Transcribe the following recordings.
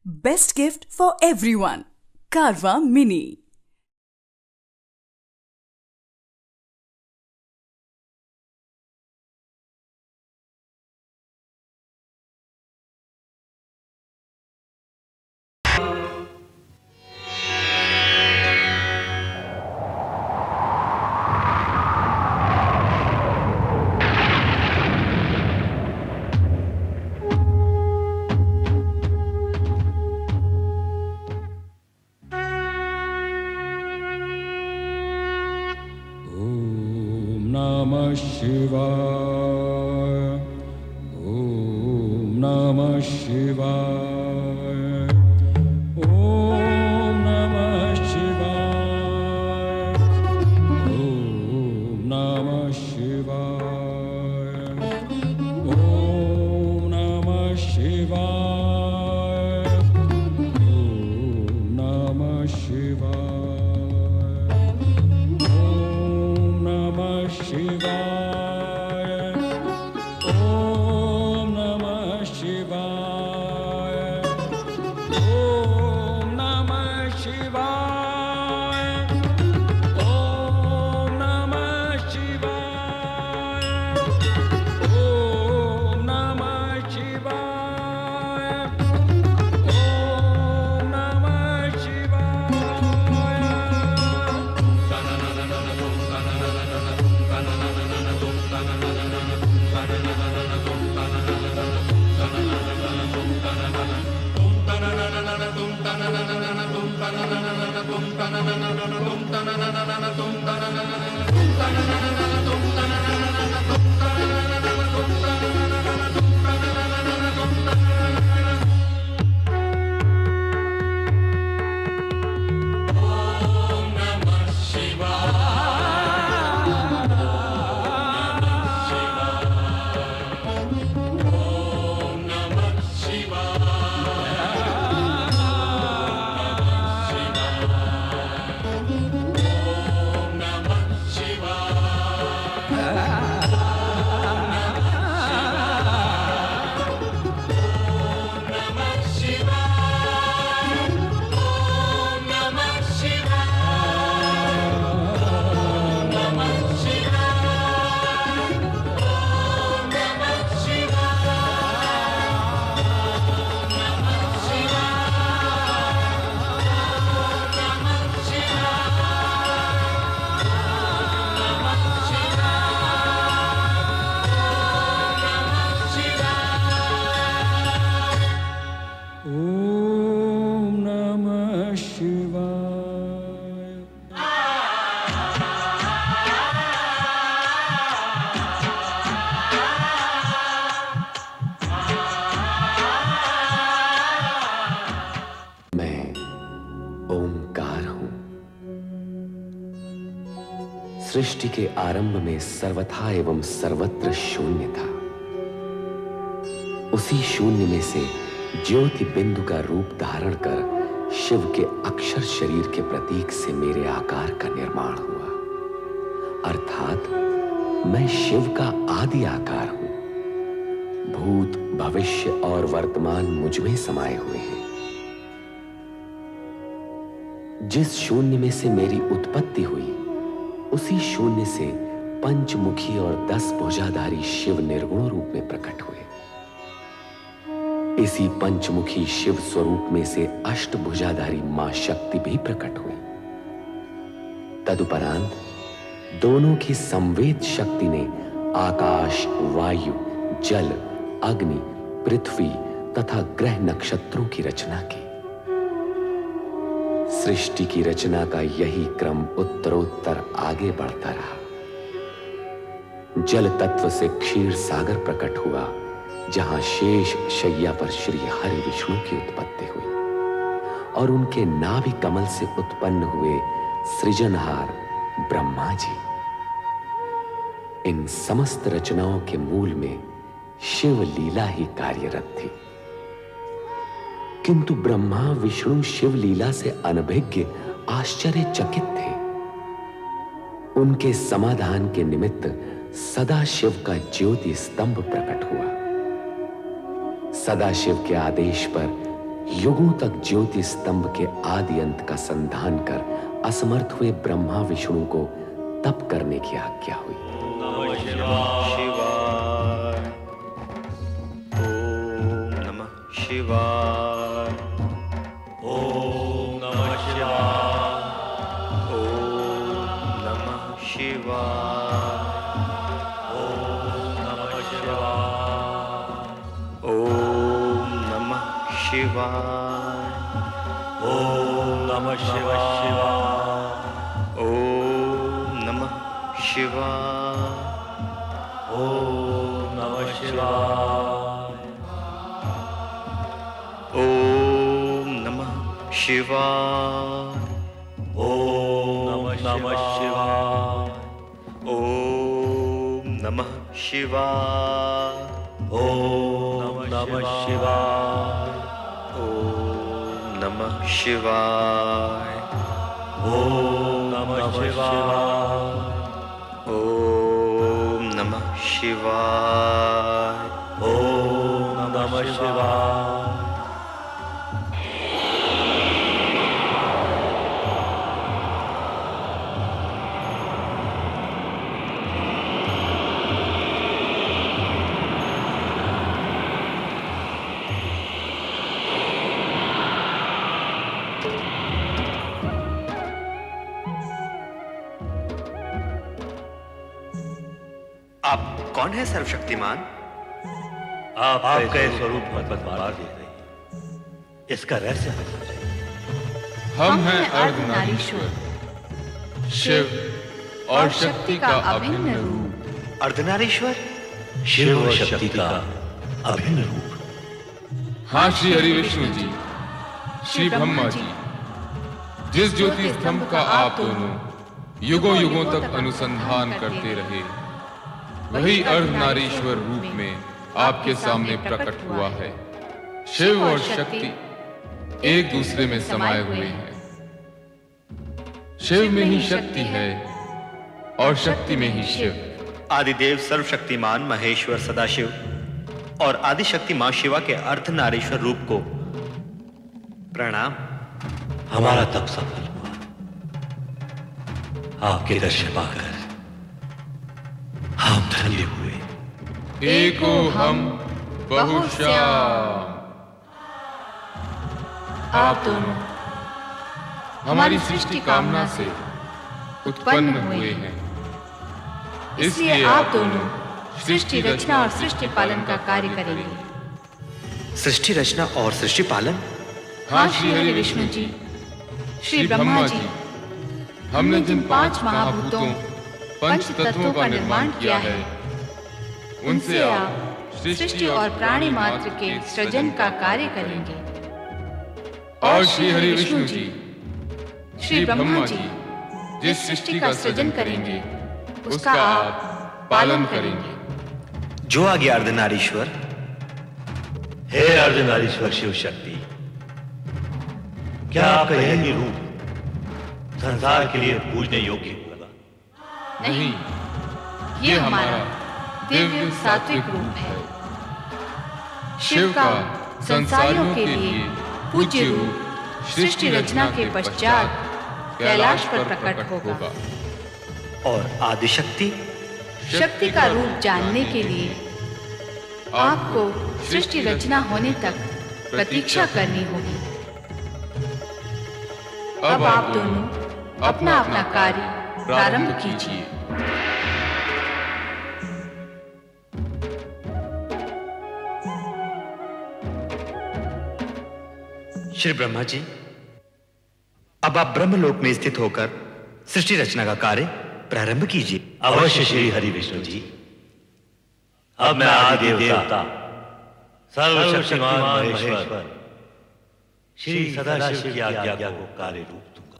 Best gift for everyone. Carvaan Mini. Namah Shivaya. Om Namah Shivaya. Om Namah Shivaya. Om Namah Shivaya. Om Namah Shivaya. Om Namah Shivaya. Shivaya. Om Namah Shivaya. Om Namah Shivaya. Om Namah Shivaya. Om Namah Shivaya. Om Namah सृष्टि के आरंभ में सर्वथा एवं सर्वत्र शून्य था। उसी शून्य में से ज्योति बिंदु का रूप धारण कर शिव के अक्षर शरीर के प्रतीक से मेरे आकार का निर्माण हुआ। अर्थात मैं शिव का आदि आकार हूं। भूत, भविष्य और वर्तमान मुझ में समाये हुए हैं। जिस शून्य में से मेरी उत्पत्ति हुई, उसी शून्य से पंचमुखी और 10 भुजाधारी शिव निर्गुण रूप में प्रकट हुए। इसी पंचमुखी शिव स्वरूप में से अष्टभुजाधारी मां शक्ति भी प्रकट हुई। तदुपरांत दोनों की संवेद शक्ति ने आकाश, वायु, जल, अग्नि, पृथ्वी तथा ग्रह नक्षत्रों की रचना की। सृष्टि की रचना का यही क्रम उत्तरोत्तर आगे बढ़ता रहा। जल तत्व से क्षीर सागर प्रकट हुआ, जहां शेष शैया पर श्री हरि विष्णु की उत्पत्ति हुई और उनके नाभि कमल से उत्पन्न हुए सृजनहार ब्रह्मा जी। इन समस्त रचनाओं के मूल में शिव लीला ही कार्यरत थी। किंतु ब्रह्मा, विष्णु शिव लीला से अनभिज्ञ आश्चर्यचकित थे। उनके समाधान के निमित्त सदाशिव का ज्योति स्तंभ प्रकट हुआ। सदाशिव के आदेश पर युगों तक ज्योति स्तंभ के आदि अंत का संधान कर असमर्थ हुए ब्रह्मा विष्णु को तप करने की आज्ञा हुई। शिवाय। ओम नमः शिवाय। ओम नमः शिवाय। ओम नमः शिवाय। ओम नमः शिवाय। ओम नमः शिवाय। ओम नमः शिवाय। ओम नमः शिवाय। ओम नमः शिवाय। ओम नमः शिवाय। ओम नमः शिवाय। ओम नमः शिवाय। ओम नमः शिवाय। ओम नमः शिवाय। ओम नमः शिवाय। ओम नमः शिवाय। आप कौन है सर्वशक्तिमान? आपका ये स्वरूप बदलवा दे रही है। इसका रहस्य हमें समझाइए। हम हैं अर्धनारीश्वर, शिव और शक्ति का अभिन्न रूप। अर्धनारीश्वर? शिव और शक्ति का अभिन्न रूप। हाँ श्री हरि विष्णु जी, श्री ब्रह्मा जी, जिस ज्योति स्तंभ का आप दोनों युगों युगों तक अनुसंधान करते रहे, वही अर्धनारीश्वर रूप में आपके सामने प्रकट हुआ है। शिव और शक्ति एक दूसरे में समाये हुए हैं। शिव में ही शक्ति है और शक्ति में ही शिव। आदिदेव सर्वशक्तिमान महेश्वर सदाशिव और आदिशक्ति मां शिवा के अर्धनारीश्वर रूप को प्रणाम। हमारा तप सफल हुआ। आपके दर्शन पाकर हम धन्य हुए। एको हम बहुश्याम। आप दोनों हमारी सृष्टि कामना से उत्पन्न हुए हैं, इसलिए आप दोनों सृष्टि रचना और सृष्टि पालन का कार्य करेंगे। सृष्टि रचना और सृष्टि पालन? हाँ श्री हरि विष्णु जी, श्री ब्रह्मा जी, हमने जिन 5 महाभूतों पंच तत्वों का निर्माण किया है, उनसे आप सृष्टि और प्राणी मात्र के सृजन का कार्य करेंगे। और श्री हरि विष्णु जी, श्री ब्रह्मा जी, जिस सृष्टि का सृजन करेंगे उसका आप पालन करेंगे। जो आ गया अर्धनारीश्वर। हे अर्धनारीश्वर शिव शक्ति, क्या आपका यही रूप संसार के लिए पूजने योग्य लगा? नहीं, ये हमारा दिव्य सात्विक रूप है। शिव का संसारियों के लिए पूज्य रूप सृष्टि रचना के पश्चात कैलाश पर प्रकट होगा। और आदिशक्ति? शक्ति का रूप जानने के लिए आपको सृष्टि रचना होने तक प्रतीक्षा करनी होगी। अब आप दोनों अपना अपना कार्य प्रारंभ कीजिए। श्री ब्रह्मा जी, अब आप ब्रह्मलोक में स्थित होकर सृष्टि रचना का कार्य प्रारंभ कीजिए। अवश्य श्री हरि विष्णु जी। अब मैं आदि देवता सर्वशक्तिमान महेश्वर श्री सदाशिव की आज्ञा को कार्य रूप दूंगा।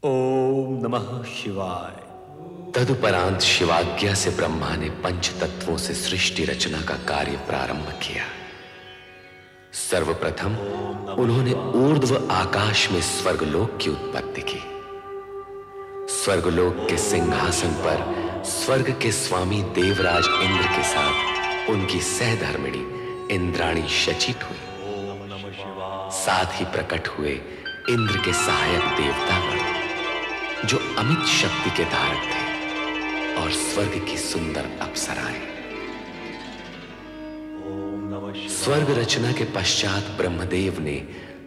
ओम नमः शिवाय। तदुपरांत शिवाज्ञा से ब्रह्मा ने पंच तत्वों से सृष्टि रचना का कार्य प्रारंभ किया। सर्वप्रथम उन्होंने ऊर्ध्व आकाश में स्वर्गलोक की उत्पत्ति की। स्वर्गलोक के सिंहासन पर स्वर्ग के स्वामी देवराज इंद्र के साथ उनकी सहधर्मिणी इंद्राणी शचित हुई। साथ ही प्रकट हुए इंद्र के सहायक देवतागण जो अमित शक्ति के धारक थे और स्वर्ग की सुंदर अप्सराएं। स्वर्ग रचना के पश्चात ब्रह्मदेव ने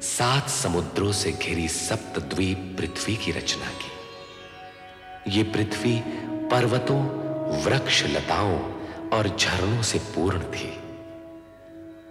7 समुद्रों से घिरी सप्तद्वीप पृथ्वी की रचना की। ये पृथ्वी पर्वतों, वृक्ष, लताओं और झरनों से पूर्ण थी।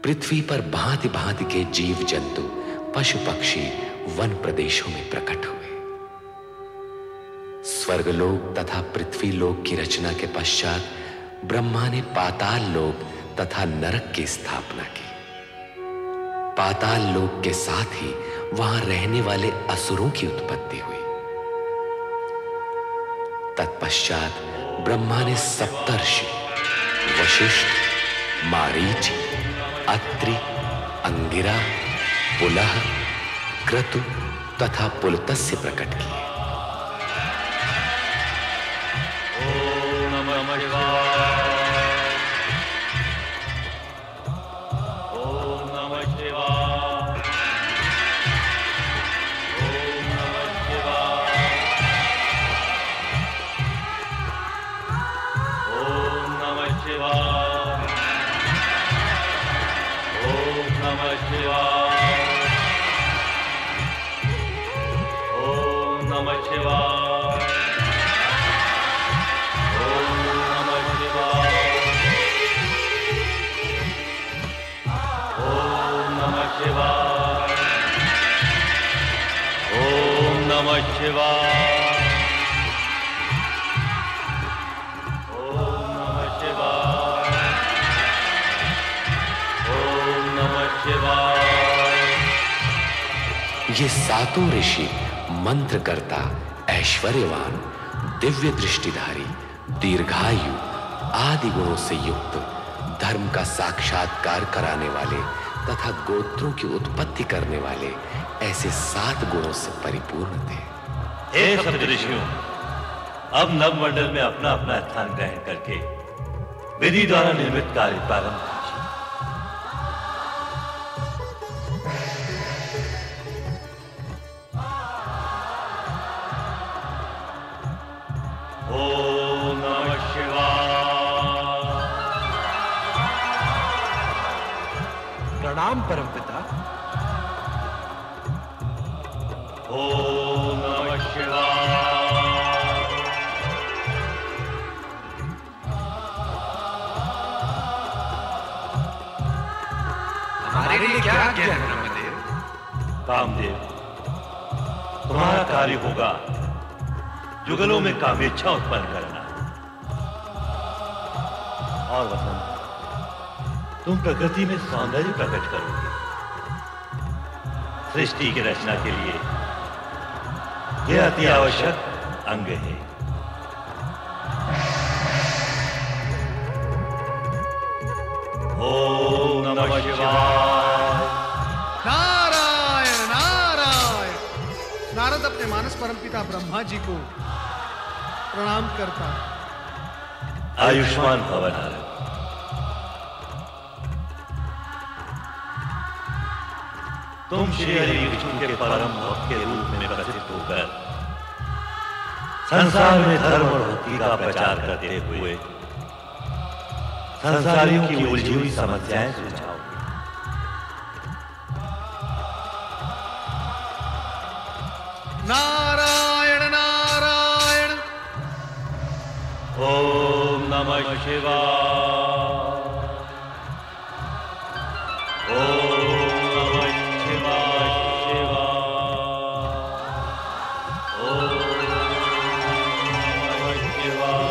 पृथ्वी पर भांति भांति के जीव जंतु, पशु पक्षी वन प्रदेशों में प्रकट हुए। स्वर्गलोक तथा पृथ्वी लोक की रचना के पश्चात ब्रह्मा ने पाताल लोक तथा नरक की स्थापना की। पाताल लोक के साथ ही वहां रहने वाले असुरों की उत्पत्ति हुई। तत्पश्चात ब्रह्मा ने सप्तर्षि वशिष्ठ, मारीच, अत्रि, अंगिरा, पुलह, क्रतु तथा पुलत्स्य प्रकट किए। ये सातों ऋषि मंत्रकर्ता, ऐश्वर्यवान, दिव्य दृष्टिधारी, दीर्घायु आदि गुणों से युक्त, धर्म का साक्षात्कार कराने वाले तथा गोत्रों की उत्पत्ति करने वाले ऐसे 7 गुणों से परिपूर्ण थे। हे सप्तऋषियों, अब नवमंडल में अपना अपना स्थान ग्रहण करके विधि द्वारा निर्मित कार्य प्रारंभ कीजिए। ओम नमः शिवाय। प्रणाम परमपिता। ओम नमः शिवाय। हमारे लिए क्या आज्ञा है ब्रह्मदेव? कामदेव, तुम्हारा कार्य होगा जुगलों में कामेच्छा उत्पन्न करना। और वसंत, तुम प्रकृति में सौंदर्य प्रकट करोगे। सृष्टि की रचना के लिए यह अति आवश्यक अंग है। ओम नमः शिवाय। नारायण नारायण। नारद अपने मानस परमपिता ब्रह्मा जी को प्रणाम करता। आयुष्मान भव नारद। तुम श्री हरि विष्णु के परम भक्त के रूप में प्रसिद्ध होकर संसार में धर्म और भक्ति का प्रचार करते हुए संसारियों की उलझी हुई समस्याएं सुलझाओगे। नारायण नारायण। ओम नमः शिवाय। ओम नमः शिवाय शिवाय। ओम नमः शिवाय।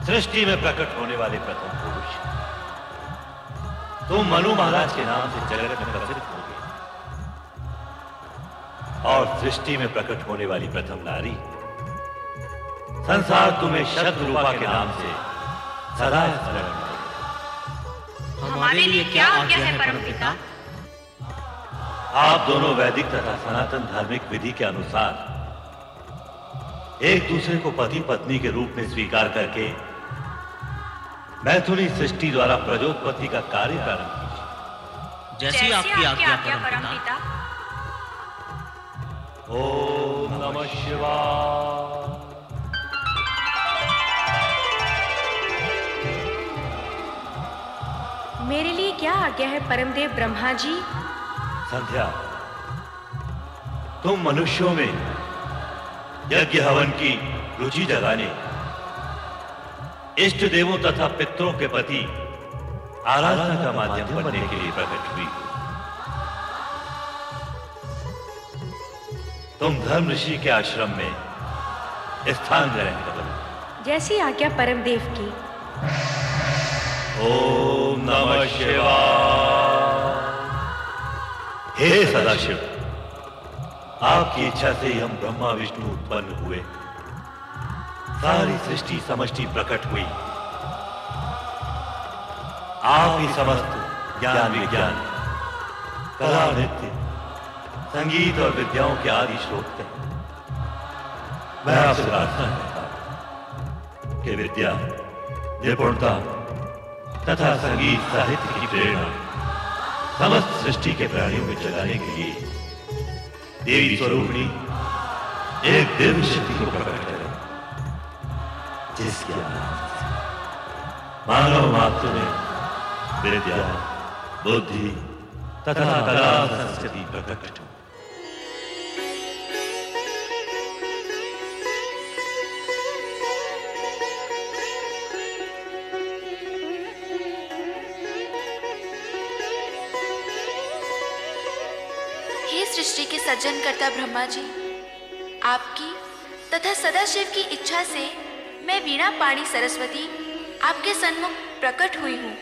सृष्टि में प्रकट होने वाले प्रथम पुरुष तुम मनु महाराज के नाम से जगत में प्रसिद्ध हो गए, और सृष्टि में प्रकट होने वाली प्रथम नारी संसार तुम्हें शतरूपा के नाम से सदा स्मरण करेगा। हमारे लिए क्या आज्ञा है परमपिता? आप दोनों वैदिक तथा सनातन धार्मिक विधि के अनुसार एक दूसरे को पति पत्नी के रूप में स्वीकार करके मैथुनी सृष्टि द्वारा प्रजोत्पत्ति का कार्य प्रारंभ कीजिए। जैसी आपकी आज्ञा परमपिता। ओम नमः शिवाय। मेरे लिए क्या आज्ञा है परमदेव ब्रह्मा जी? संध्या, तुम मनुष्यों में यज्ञ हवन की रुचि जगाने, इष्ट देवों तथा पितरों के प्रति आराधना का माध्यम बनने के लिए प्रकट हुई। तुम धर्म ऋषि के आश्रम में स्थान ग्रहण करो। जैसी आज्ञा परमदेव की। ओम नमः शिवाय। हे सदाशिव, आपकी इच्छा से ही हम ब्रह्मा विष्णु उत्पन्न हुए। सारी सृष्टि समष्टि प्रकट हुई। आप ही समस्त ज्ञान विज्ञान, कला नृत्य, संगीत और विद्याओं के आदि स्रोत हैं। मैं आपसे प्रार्थना करता हूं कि विद्या, निपुणता तथा संगीत साहित्य की प्रेरणा समस्त सृष्टि के प्राणियों में जगाने के लिए देवी स्वरूपिणी एक दिव्य शक्ति को प्रकट करें, जिसके मानव मात्र में विद्या, बुद्धि तथा कला संस्कृति प्रकट हो। हे सृष्टि के सृजनकर्ता ब्रह्मा जी, आपकी तथा सदाशिव की इच्छा से मैं वीणा पाणी सरस्वती आपके सन्मुख प्रकट हुई हूँ।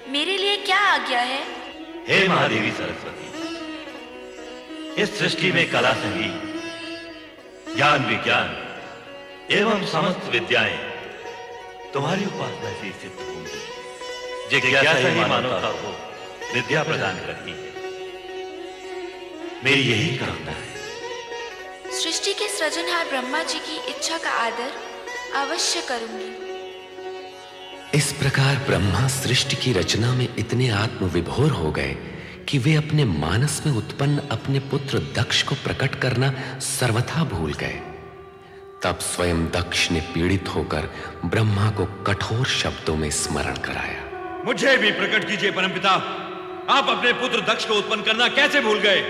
मेरे लिए क्या आज्ञा है? हे महादेवी सरस्वती, इस सृष्टि में कला संगीत, ज्ञान विज्ञान एवं समस्त विद्याएं तुम्हारी उपासना से सिद्ध होंगी। जिज्ञासा ही मानवता को विद्या प्रदान करती है। मेरी यही कामना है। सृष्टि के सृजनहार ब्रह्मा जी की इच्छा का आदर अवश्य करूंगी। इस प्रकार ब्रह्मा सृष्टि की रचना में इतने आत्मविभोर हो गए कि वे अपने मानस में उत्पन्न अपने पुत्र दक्ष को प्रकट करना सर्वथा भूल गए। तब स्वयं दक्ष ने पीड़ित होकर ब्रह्मा को कठोर शब्दों में स्मरण कराया। मुझे भी प्रकट कीजिए परमपिता, आप अपने पुत्र दक्ष को उत्पन्न करना कैसे भूल गए?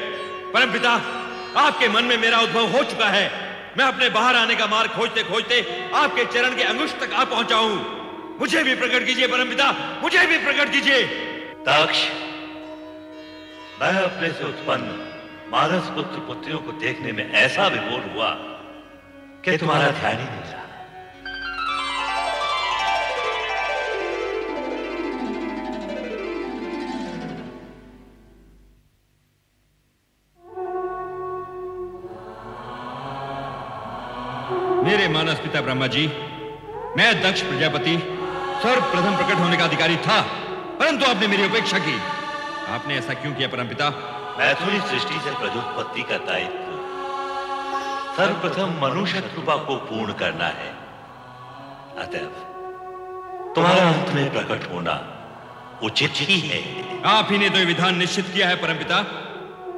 परमपिता, आपके मन में मेरा उद्भव हो चुका है। मैं अपने बाहर आने का मार्ग खोजते खोजते आपके चरण के अंगुष्ठ तक आ पहुंचा हूं। मुझे भी प्रकट कीजिए परमपिता, मुझे भी प्रकट कीजिए। दक्ष, मैं अपने से उत्पन्न मानस पुत्र पुत्रियों को देखने में ऐसा विभोर हुआ कि तुम्हारा ध्यान ही नहीं रहा। मेरे मानस पिता ब्रह्मा जी, मैं दक्ष प्रजापति सर्वप्रथम प्रकट होने का अधिकारी था, परंतु आपने मेरी उपेक्षा की। आपने ऐसा क्यों किया परमपिता? मैथुनी सृष्टि से प्रजोत्पत्ति का दायित्व सर्वप्रथम मनुष्य कृपा को पूर्ण करना है। अतएव तुम्हारा अंत में प्रकट होना उचित ही है। आप ही ने तो ये विधान निश्चित किया है परमपिता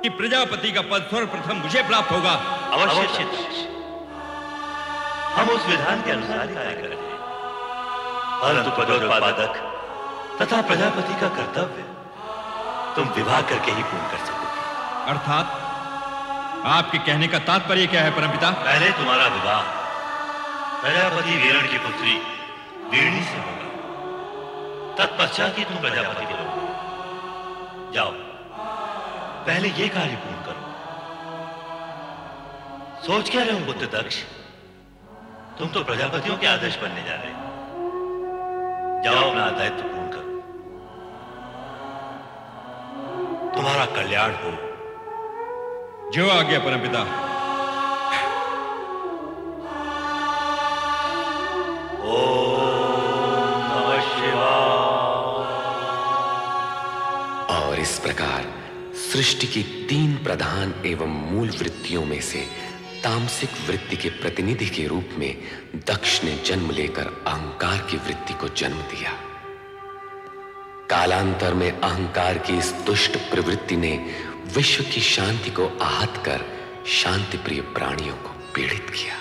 कि प्रजापति का पद सर्वप्रथम मुझे प्राप्त होगा। अवश्य हम उस विधान के अनुसार ही कार्य करेंगे, परंतु प्रजोत्पादक तथा प्रजापति का कर्तव्य तुम विवाह करके ही पूर्ण कर सकोगे। अर्थात आपके कहने का तात्पर्य क्या है परमपिता? पहले तुम्हारा विवाह प्रजापति वीरण की पुत्री वीरणी से होगा, तत्पश्चात ही तुम प्रजापति बनोगे। जाओ, पहले ये कार्य पूर्ण करो। सोच क्या रहे हो पुत्र दक्ष, तुम तो प्रजापतियों के आदर्श बनने जा रहे हो। जाओ, अपना दायित्व पूर्ण करो। तुम्हारा कल्याण हो। जो आ गया परमपिता। ओम नमः शिवाय। और इस प्रकार सृष्टि की 3 प्रधान एवं मूल वृत्तियों में से तामसिक वृत्ति के प्रतिनिधि के रूप में दक्ष ने जन्म लेकर अहंकार की वृत्ति को जन्म दिया। कालांतर में अहंकार की इस दुष्ट प्रवृत्ति ने विश्व की शांति को आहत कर शांति प्रिय प्राणियों को पीड़ित किया।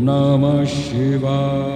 Namah Shivaya.